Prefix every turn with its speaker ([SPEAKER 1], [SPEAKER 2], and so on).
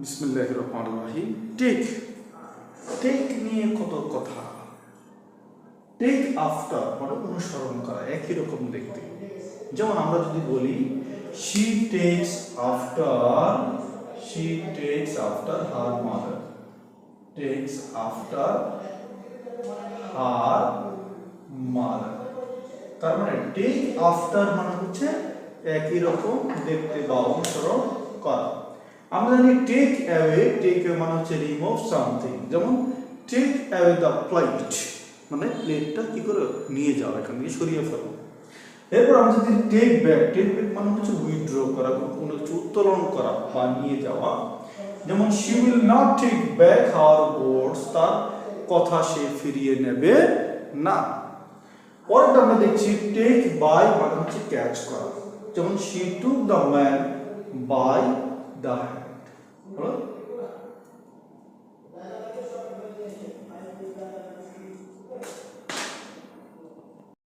[SPEAKER 1] বিসমিল্লাহির রহমানির রহিম। Take take নিয়ে কত কথা। টেক আফটার মানে অনুসরণ করা, একই রকম দেখতে। যেমন আমরা যদি বলি she takes after her mother, takes after her mother, তার মানে টেক আফটার মানে হচ্ছে একই রকম দেখতে বা অনুসরণ করা। আমরা জানি টেক অ্যাওয়ে মানে হচ্ছে রিমুভ সামথিং, যেমন টেক অ্যাওয়ে দ্য প্লেট মানে প্লেটটা কি করে নিয়ে যাও, এখান থেকে সরিয়ে ফেলো। এরপর আমরা যদি টেক ব্যাক মানে হচ্ছে উইথড্র করা, কোনো কিছু উত্তোলন করা বা নিয়ে যাওয়া। যেমন she will not take back her words, তার কথা সে ফিরিয়ে নেবে না। পরেরটা আমরা দেখছি টেক বাই মানে হচ্ছে ক্যাচ করা, যেমন she took the man by the hand,